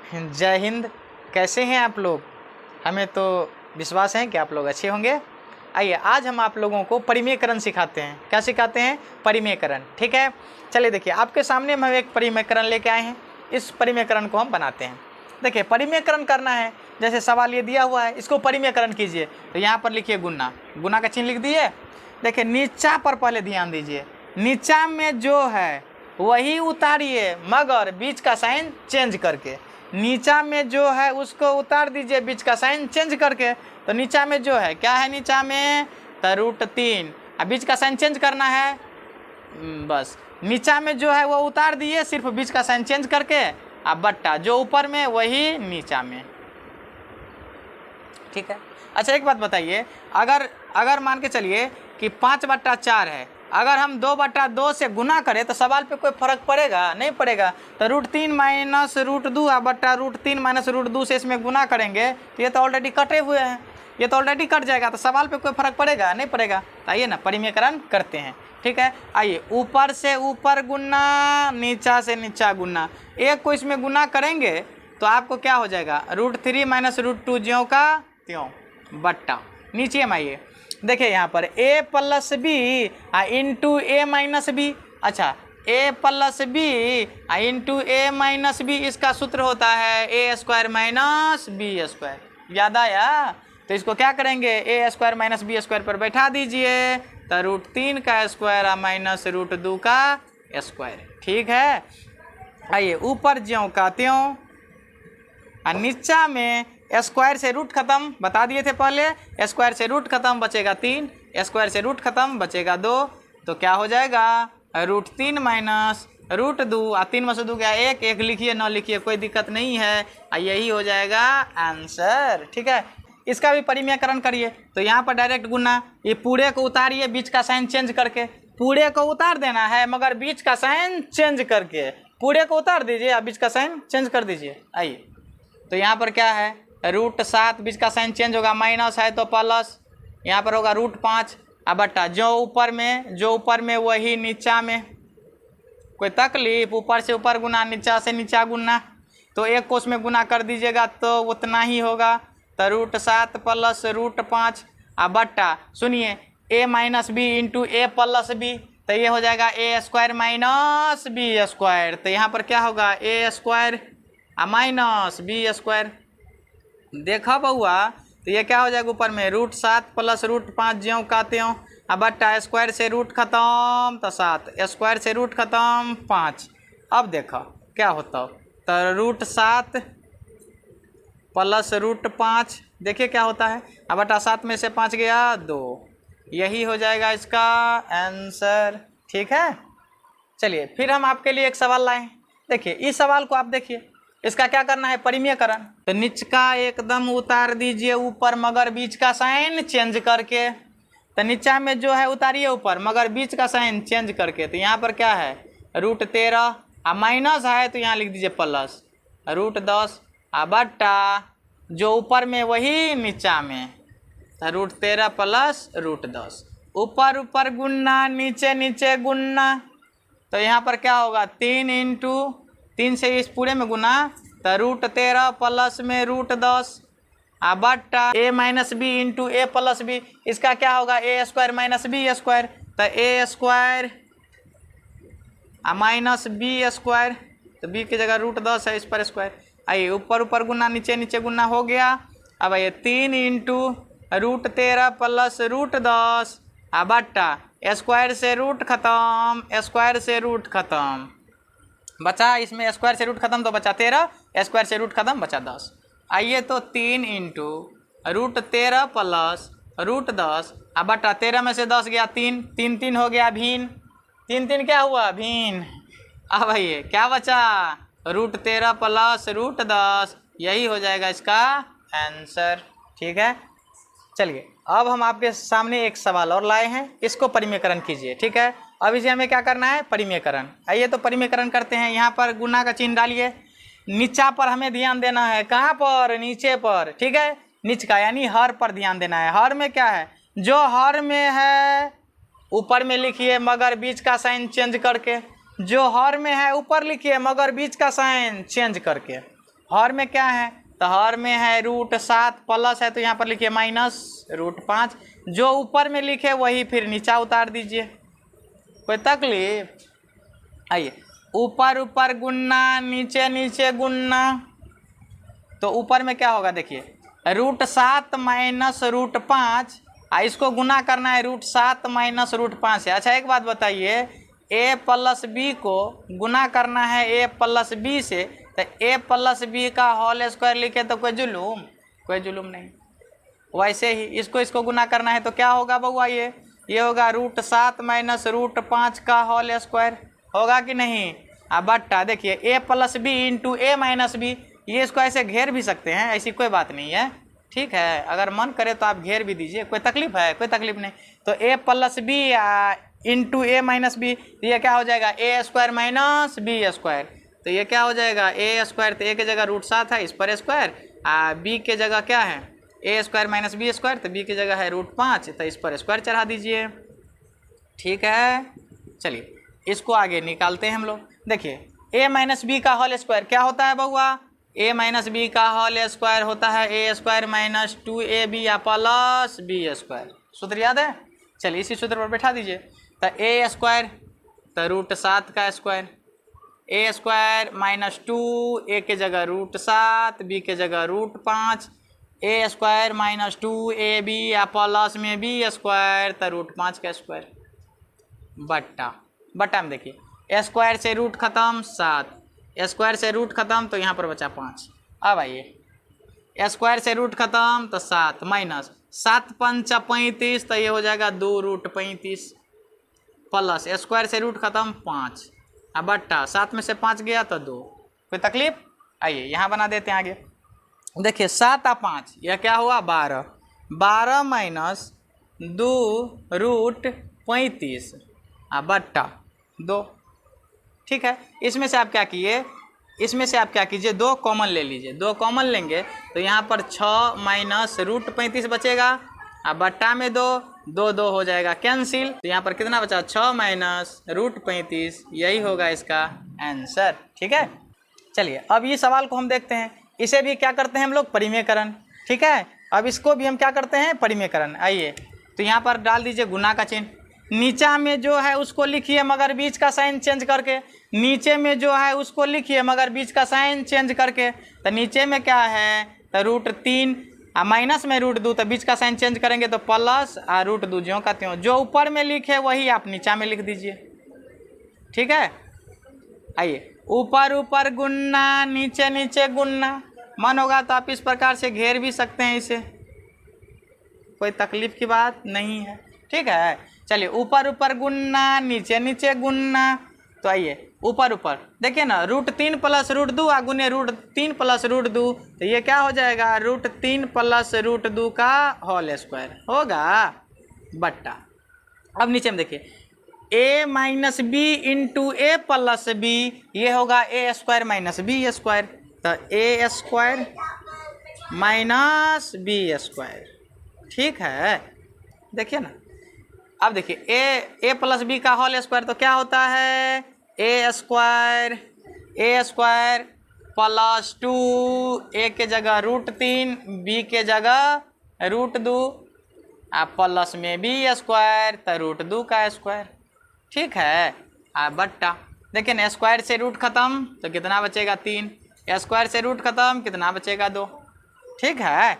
जय हिंद। कैसे हैं आप लोग? हमें तो विश्वास है कि आप लोग अच्छे होंगे। आइए आज हम आप लोगों को परिमेयकरण सिखाते हैं। क्या सिखाते हैं? परिमेयकरण। ठीक है, चलिए देखिए आपके सामने हम एक परिमेयकरण लेके आए हैं। इस परिमेयकरण को हम बनाते हैं। देखिए परिमेयकरण करना है, जैसे सवाल ये दिया हुआ है, इसको परिमेयकरण कीजिए। तो यहाँ पर लिखिए गुना, गुना का चिन्ह लिख दिए। देखिए नीचा पर पहले ध्यान दीजिए, नीचा में जो है वही उतारिए मगर बीच का साइन चेंज करके। नीचा में जो है उसको उतार दीजिए बीच का साइन चेंज करके। तो नीचा में जो है क्या है? नीचा में तो √3, अब बीच का साइन चेंज करना है। बस नीचा में जो है वो उतार दिए सिर्फ बीच का साइन चेंज करके। अब बट्टा जो ऊपर में वही नीचा में। ठीक है। अच्छा एक बात बताइए, अगर मान के चलिए कि 5/4 है, अगर हम 2/2 से गुना करें तो सवाल पे कोई फर्क पड़ेगा? नहीं पड़ेगा। तो √3 माइनस √2 बट्टा √3 माइनस √2 से इसमें गुना करेंगे तो ये तो ऑलरेडी कटे हुए हैं, ये तो ऑलरेडी कट जाएगा। तो सवाल पे कोई फर्क पड़ेगा? नहीं पड़ेगा। तो आइए ना परिमेयकरण करते हैं। ठीक है, आइए ऊपर से ऊपर गुना, नीचा से नीचा गुना। एक को इसमें गुना करेंगे तो आपको क्या हो जाएगा? √3 माइनस √2 ज्यों का त्यों बट्टा। नीचे में आइए, देखिए यहाँ पर a plus b into a minus b. अच्छा a plus b into a minus b, इसका सूत्र होता है a² माइनस b²। याद आया? तो इसको क्या करेंगे? a² माइनस b² पर बैठा दीजिए। तो √3 का स्क्वायर माइनस √2 का स्क्वायर। ठीक है, आइए ऊपर ज्यों का त्यों और नीचा में स्क्वायर से रूट खत्म, बता दिए थे पहले। स्क्वायर से रूट खत्म बचेगा 3, स्क्वायर से रूट खत्म बचेगा 2। तो क्या हो जाएगा? √3 माइनस √2, 3 में से 2 गया 1, 1 लिखिए न लिखिए कोई दिक्कत नहीं है, यही हो जाएगा आंसर। ठीक है, इसका भी परिमेयकरण करिए। तो यहाँ पर डायरेक्ट गुना, ये पूरे को उतारिए बीच का साइन चेंज करके। पूरे को उतार देना है मगर बीच का साइन चेंज करके। पूरे को उतार दीजिए, आप बीच का साइन चेंज कर दीजिए। आइए तो यहाँ पर क्या है? √7, बीच का साइन चेंज होगा, माइनस है तो प्लस। यहाँ पर होगा √5 बट्टा जो ऊपर में वही नीचा में। कोई तकलीफ? ऊपर से ऊपर गुना, नीचा से नीचा गुना। तो एक को उसमें गुना कर दीजिएगा तो उतना ही होगा। तो √7 प्लस √5 बट्टा, सुनिए a minus b into a plus b. तो ये हो जाएगा a² माइनस b²। तो यहाँ पर क्या होगा? a² minus b²। देखा बउआ? तो ये क्या हो जाएगा? ऊपर में √7 प्लस √5 ज्यों का त्यों बट्टा स्क्वायर से रूट खत्म तो 7, स्क्वायर से रूट खत्म 5। अब देखो क्या होता। तो √7 प्लस √5, देखिए क्या होता है? बट्टा 7 में से 5 गया 2, यही हो जाएगा इसका आंसर। ठीक है, चलिए फिर हम आपके लिए एक सवाल लाए। देखिए इस सवाल को आप देखिए, इसका क्या करना है? परिमेयकरण। तो नीच का एकदम उतार दीजिए ऊपर मगर बीच का साइन चेंज करके। तो नीचा में जो है उतारिए ऊपर मगर बीच का साइन चेंज करके। तो यहाँ पर क्या है? √13 माइनस है तो यहाँ लिख दीजिए प्लस √10 बट्टा जो ऊपर में वही नीचा में। तो √13 प्लस √10, ऊपर ऊपर गुन्ना, नीचे नीचे गुन्ना। तो यहाँ पर क्या होगा? 3 इंटू 3 से इस पूरे में गुना। तो √13 प्लस में √10 बट्टा a minus b into a plus b. इसका क्या होगा? a² minus b²। तो a² माइनस b²। तो b की जगह √10 है, इस पर स्क्वायर। आइए ऊपर ऊपर गुना, नीचे नीचे गुना हो गया। अब आइए 3 इंटू √13 प्लस √10 बट्टा स्क्वायर से रूट खत्म, स्क्वायर से रूट खत्म बचा। इसमें स्क्वायर से रूट खत्म तो बचा 13, स्क्वायर से रूट खत्म बचा 10। आइए तो 3 इंटू √13 प्लस √10 बट्टा 13 में से 10 गया 3, 3 3 हो गया भिन्न, 3 3 क्या हुआ? भिन्न। अब आइए क्या बचा? √13 प्लस √10, यही हो जाएगा इसका आंसर। ठीक है, चलिए अब हम आपके सामने एक सवाल और लाए हैं, इसको परिमेयकरण कीजिए। ठीक है, अब इसे हमें क्या करना है? परिमेयकरण। आइए तो परिमेयकरण करते हैं। यहाँ पर गुना का चिन्ह डालिए, नीचा पर हमें ध्यान देना है। कहाँ पर? नीचे पर। ठीक है, नीच का यानी हर पर ध्यान देना है। हर में क्या है? जो हर में है ऊपर में लिखिए मगर बीच का साइन चेंज करके। जो हर में है ऊपर लिखिए मगर बीच का साइन चेंज करके। हर में क्या है, तो हर में है √7 प्लस है तो यहाँ पर लिखिए -√5। जो ऊपर में लिखे वही फिर नीचा उतार दीजिए, कोई तकलीफ। आइए, ऊपर ऊपर गुन्ना, नीचे नीचे गुन्ना, तो ऊपर में क्या होगा देखिए, √7 माइनस √5, इसको गुना करना है √7 माइनस √5 से। अच्छा एक बात बताइए, a प्लस बी को गुना करना है a प्लस बी से, तो a प्लस बी का होल स्क्वायर लिखे तो कोई जुलूम नहीं। वैसे ही इसको गुना करना है तो क्या होगा बउआ, ये होगा √7 माइनस √5 का होल स्क्वायर, होगा कि नहीं। अब बट्टा देखिए a plus b into a minus b, ये इसको ऐसे घेर भी सकते हैं, ऐसी कोई बात नहीं है, ठीक है। अगर मन करे तो आप घेर भी दीजिए, कोई तकलीफ है, कोई तकलीफ नहीं। तो a plus b into a minus b, ये क्या हो जाएगा a² माइनस b²। तो ये क्या हो जाएगा a², तो a की जगह √7 है, इस पर स्क्वायर, b के जगह क्या है a² माइनस b², तो b की जगह है √5, तो इस पर स्क्वायर चढ़ा दीजिए, ठीक है। चलिए इसको आगे निकालते हैं हम लोग। देखिए a माइनस बी का होल स्क्वायर क्या होता है बउआ, a माइनस बी का होल स्क्वायर होता है a² माइनस 2ab या प्लस b²। सूत्र याद है, चलिए इसी सूत्र पर बैठा दीजिए। तो a² तो √7 का स्क्वायर, a² माइनस 2, a के जगह √7, b के जगह √5, a² माइनस 2ab या प्लस में b² तो √5 का स्क्वायर, बट्टा में देखिए स्क्वायर से रूट खत्म 7, स्क्वायर से रूट खत्म तो यहाँ पर बचा 5। अब आइए स्क्वायर से रूट खत्म तो 7 माइनस 7 पंचा 35, तो ये हो जाएगा 2√35 प्लस स्क्वायर से रूट खत्म 5, अब बट्टा 7 में से 5 गया तो 2, कोई तकलीफ। आइए यहाँ बना देते हैं आगे। देखिए 7 और 5 यह क्या हुआ 12, 12 माइनस 2√35 बट्टा 2, ठीक है। इसमें से आप क्या कीजिए 2 कॉमन ले लीजिए, 2 कॉमन लेंगे तो यहाँ पर 6 माइनस √35 बचेगा, अब बट्टा में 2 हो जाएगा कैंसिल, तो यहाँ पर कितना बचा 6 माइनस √35, यही होगा इसका आंसर, ठीक है। चलिए अब ये सवाल को हम देखते हैं, इसे भी क्या करते हैं हम लोग परिमेयकरण, ठीक है। अब इसको भी हम क्या करते हैं परिमेयकरण। आइए तो यहाँ पर डाल दीजिए गुना का चिन्ह, नीचा में जो है उसको लिखिए मगर बीच का साइन चेंज करके, नीचे में जो है उसको लिखिए मगर बीच का साइन चेंज करके। तो नीचे में क्या है तो √3 माइनस में √2, तो बीच का साइन चेंज करेंगे तो प्लस √2 ज्यों का त्यों, जो ऊपर में लिखे वही आप नीचा में लिख दीजिए, ठीक है। आइए ऊपर ऊपर गुन्ना, नीचे नीचे गुन्ना, मन होगा तो आप इस प्रकार से घेर भी सकते हैं इसे, कोई तकलीफ की बात नहीं है, ठीक है। चलिए ऊपर ऊपर गुन्ना, नीचे नीचे गुन्ना, तो आइए ऊपर ऊपर देखिए ना √3 प्लस √2 गुने √3 प्लस √2, तो ये क्या हो जाएगा √3 प्लस √2 का होल स्क्वायर होगा, बट्टा। अब नीचे में देखिए a minus b into a plus b, ये होगा a² माइनस b², तो a² माइनस b², ठीक है। देखिए ना, अब देखिए a प्लस बी का होल स्क्वायर तो क्या होता है a² प्लस 2, a के जगह √3, b के जगह √2 प्लस में b² तो √2 का स्क्वायर, ठीक है। बट्टा देखिए ना स्क्वायर से रूट खत्म तो कितना बचेगा 3, स्क्वायर से रूट खत्म कितना बचेगा 2, ठीक है।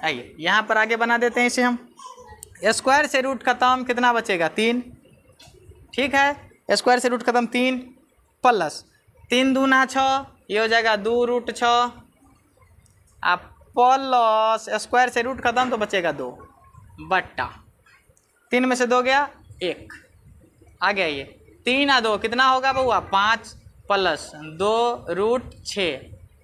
आइए यहाँ पर आगे बना देते हैं इसे हम, स्क्वायर से रूट खत्म कितना बचेगा 3, ठीक है। स्क्वायर से रूट खत्म 3 प्लस 3 दूना 6, ये हो जाएगा 2√6 प्लस स्क्वायर से रूट खत्म तो बचेगा 2, बट्टा 3 में से 2 गया 1, आगे आइए 3 और 2 कितना होगा बउआ 5 प्लस 2√6,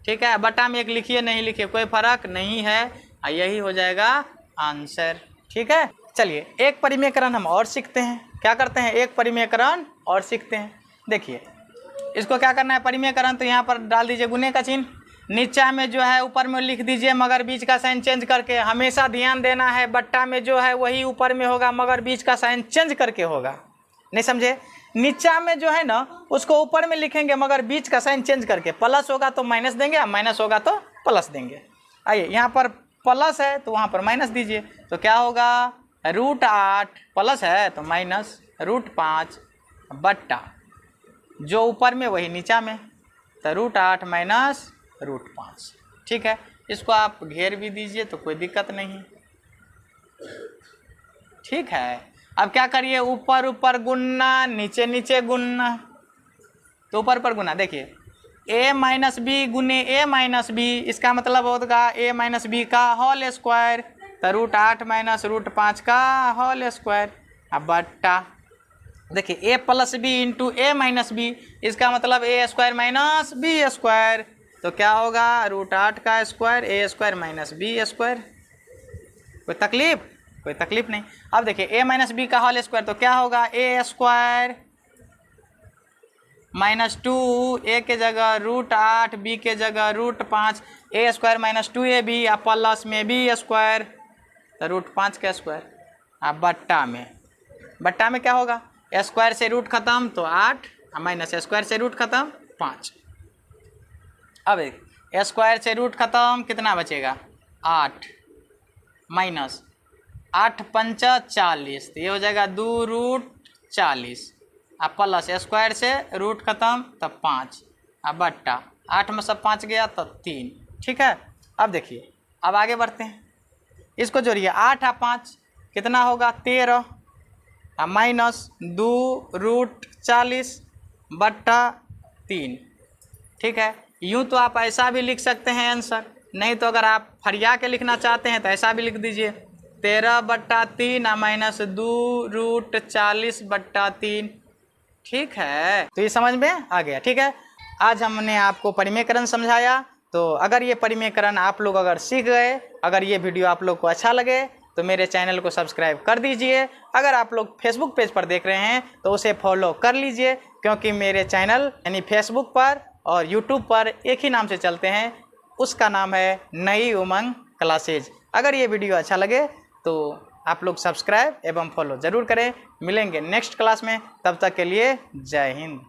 ठीक है। बट्टा में 1 लिखिए नहीं लिखिए कोई फर्क नहीं है, यही हो जाएगा आंसर, ठीक है। चलिए एक परिमेयकरण हम और सीखते हैं, क्या करते हैं एक परिमेयकरण और सीखते हैं। देखिए इसको क्या करना है परिमेयकरण, तो यहाँ पर डाल दीजिए गुने का चिन्ह, नीचा में जो है ऊपर में लिख दीजिए मगर बीच का साइन चेंज करके, हमेशा ध्यान देना है बट्टा में जो है वही ऊपर में होगा मगर बीच का साइन चेंज करके होगा, नहीं समझे। नीचा में जो है ना उसको ऊपर में लिखेंगे, मगर बीच का साइन चेंज करके, प्लस होगा तो माइनस देंगे, माइनस होगा तो प्लस देंगे। आइए यहाँ पर प्लस है तो वहाँ पर माइनस दीजिए, तो क्या होगा √8 प्लस है तो माइनस √5 बट्टा जो ऊपर में वही नीचा में, तो √8 माइनस √5। ठीक है, इसको आप घेर भी दीजिए तो कोई दिक्कत नहीं। ठीक है, अब क्या करिए, ऊपर ऊपर गुणना, नीचे नीचे गुणना, तो ऊपर पर गुना। देखिए a माइनस बी गुने a माइनस बी, इसका मतलब होगा a माइनस बी का होल स्क्वायर, तो √8 माइनस √5 का होल स्क्वायर। अब बट्टा देखिए a plus b into a minus b, इसका मतलब a square minus b square, तो क्या होगा √8 का square a square minus b square. कोई तकलीफ? कोई तकलीफ नहीं। अब देखिए a माइनस बी का होल स्क्वायर, तो क्या होगा a स्क्वायर माइनस 2, a के जगह √8, b के जगह √5, a स्क्वायर माइनस 2ab, आप प्लस में b स्क्वायर, तो √5 का स्क्वायर। अब बट्टा में क्या होगा, स्क्वायर से रूट खत्म तो 8, माइनस स्क्वायर से रूट खत्म 5। अब स्क्वायर से रूट खत्म कितना बचेगा 8, माइनस 8 पंचा 40, तो ये हो जाएगा 2√40, अब प्लस स्क्वायर से रूट खत्म तब 5, अब बट्टा 8 में सब 5 गया तो 3। ठीक है, अब देखिए अब आगे बढ़ते हैं, इसको जोड़िए 8 और 5 कितना होगा 13, अब माइनस 2√40 बट्टा 3। ठीक है, यूँ तो आप ऐसा भी लिख सकते हैं आंसर, नहीं तो अगर आप फरिया के लिखना चाहते हैं तो ऐसा भी लिख दीजिए 13/3 माइनस 2√40 बट्टा 3। ठीक है, तो ये समझ में आ गया। ठीक है, आज हमने आपको परिमेयकरण समझाया, तो अगर ये परिमेयकरण आप लोग अगर सीख गए, अगर ये वीडियो आप लोग को अच्छा लगे तो मेरे चैनल को सब्सक्राइब कर दीजिए। अगर आप लोग फेसबुक पेज पर देख रहे हैं तो उसे फॉलो कर लीजिए, क्योंकि मेरे चैनल यानी फेसबुक पर और यूट्यूब पर एक ही नाम से चलते हैं, उसका नाम है नई उमंग क्लासेज। अगर ये वीडियो अच्छा लगे तो आप लोग सब्सक्राइब एवं फॉलो ज़रूर करें। मिलेंगे नेक्स्ट क्लास में, तब तक के लिए जय हिंद।